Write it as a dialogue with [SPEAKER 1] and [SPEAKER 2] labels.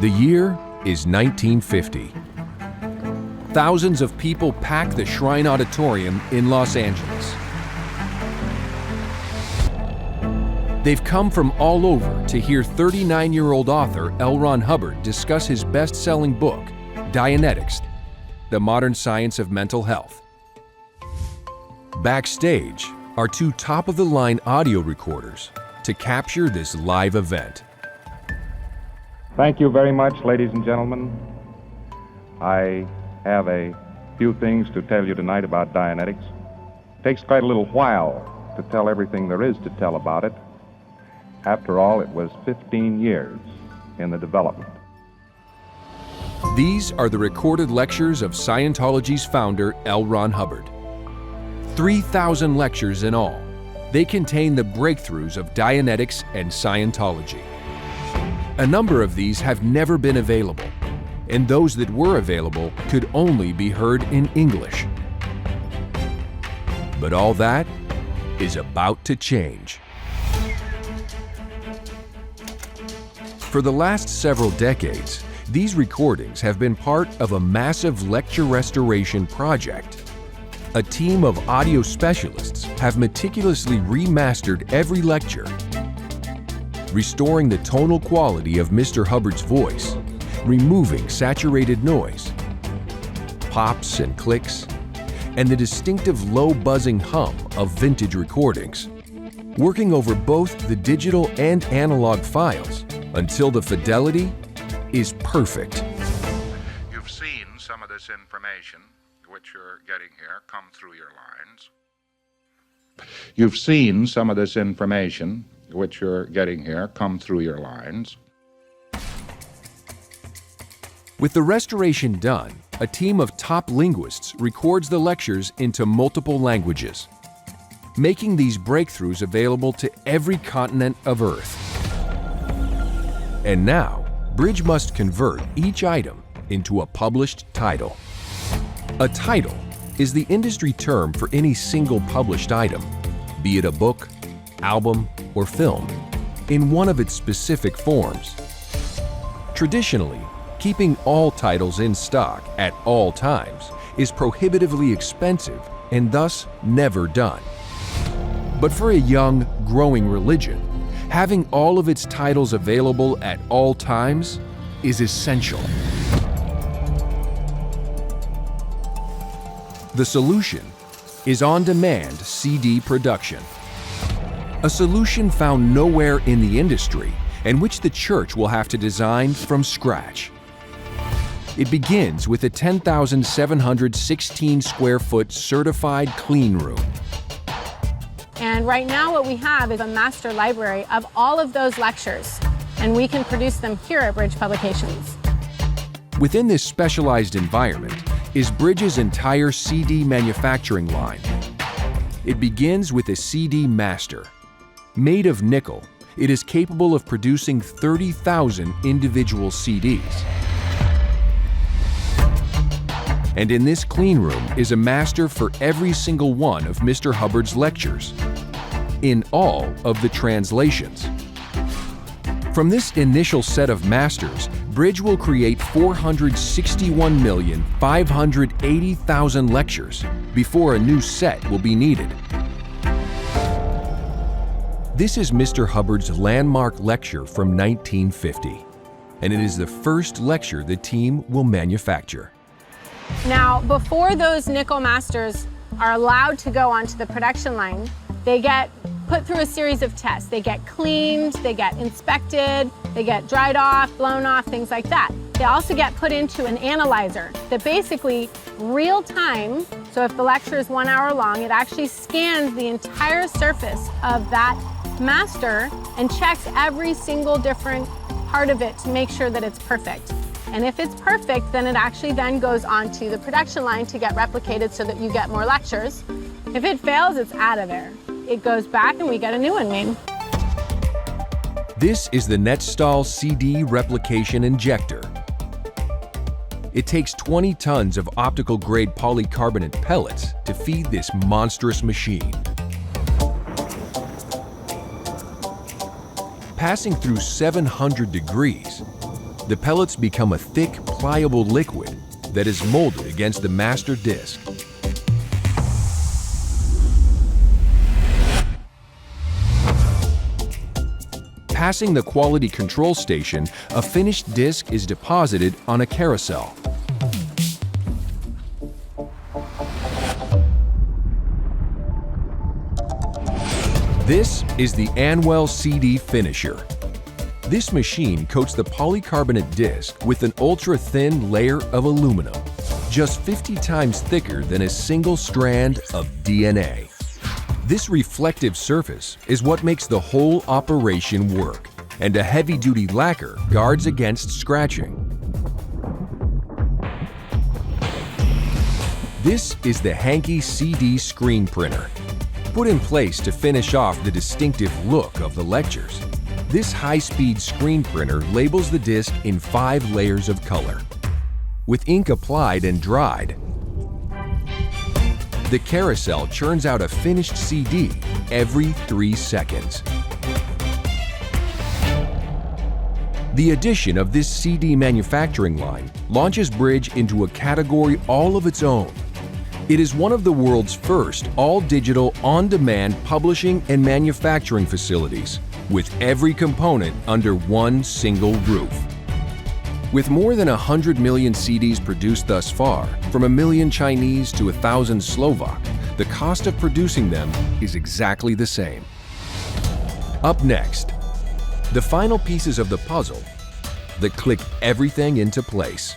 [SPEAKER 1] The year is 1950. Thousands of people pack the Shrine Auditorium in Los Angeles. They've come from all over to hear 39-year-old author L. Ron Hubbard discuss his best-selling book, Dianetics, The Modern Science of Mental Health. Backstage are two top-of-the-line audio recorders to capture this live event.
[SPEAKER 2] Thank you very much, ladies and gentlemen. I have a few things to tell you tonight about Dianetics. It takes quite a little while to tell everything there is to tell about it. After all, it was 15 years in the development.
[SPEAKER 1] These are the recorded lectures of Scientology's founder, L. Ron Hubbard. 3,000 lectures in all. They contain the breakthroughs of Dianetics and Scientology. A number of these have never been available, and those that were available could only be heard in English. But all that is about to change. For the last several decades, these recordings have been part of a massive lecture restoration project. A team of audio specialists have meticulously remastered every lecture, restoring the tonal quality of Mr. Hubbard's voice, removing saturated noise, pops and clicks, and the distinctive low buzzing hum of vintage recordings, working over both the digital and analog files until the fidelity is perfect.
[SPEAKER 3] You've seen some of this information which you're getting here come through your lines. You've seen some of this information which you're getting here come through your lines.
[SPEAKER 1] With the restoration done, a team of top linguists records the lectures into multiple languages, making these breakthroughs available to every continent of Earth. And now, Bridge must convert each item into a published title. A title is the industry term for any single published item, be it a book, album, or film, in one of its specific forms. Traditionally, keeping all titles in stock at all times is prohibitively expensive and thus never done. But for a young, growing religion, having all of its titles available at all times is essential. The solution is on-demand CD production. A solution found nowhere in the industry and which the church will have to design from scratch. It begins with a 10,716 square foot certified clean room.
[SPEAKER 4] And right now what we have is a master library of all of those lectures, and we can produce them here at Bridge Publications.
[SPEAKER 1] Within this specialized environment is Bridge's entire CD manufacturing line. It begins with a CD master. Made of nickel, it is capable of producing 30,000 individual CDs. And in this clean room is a master for every single one of Mr. Hubbard's lectures, in all of the translations. From this initial set of masters, Bridge will create 461,580,000 lectures before a new set will be needed. This is Mr. Hubbard's landmark lecture from 1950, and it is the first lecture the team will manufacture.
[SPEAKER 4] Now, before those nickel masters are allowed to go onto the production line, they get put through a series of tests. They get cleaned, they get inspected, they get dried off, blown off, things like that. They also get put into an analyzer that basically real time, so if the lecture is 1 hour long, it actually scans the entire surface of that master and checks every single different part of it to make sure that it's perfect. And if it's perfect, then it actually then goes onto the production line to get replicated so that you get more lectures. If it fails, it's out of there. It goes back and we get a new one made.
[SPEAKER 1] This is the Netstall CD replication injector. It takes 20 tons of optical-grade polycarbonate pellets to feed this monstrous machine. Passing through 700 degrees, the pellets become a thick, pliable liquid that is molded against the master disc. Passing the quality control station, a finished disc is deposited on a carousel. This is the Anwell CD Finisher. This machine coats the polycarbonate disc with an ultra-thin layer of aluminum, just 50 times thicker than a single strand of DNA. This reflective surface is what makes the whole operation work, and a heavy-duty lacquer guards against scratching. This is the Hankey CD screen printer. Put in place to finish off the distinctive look of the lectures, this high-speed screen printer labels the disc in 5 layers of color. With ink applied and dried, the carousel churns out a finished CD every 3 seconds. The addition of this CD manufacturing line launches Bridge into a category all of its own. It is one of the world's first all-digital, on-demand publishing and manufacturing facilities, with every component under one single roof. With more than 100 million CDs produced thus far, from 1 million Chinese to 1,000 Slovak, the cost of producing them is exactly the same. Up next, the final pieces of the puzzle that click everything into place.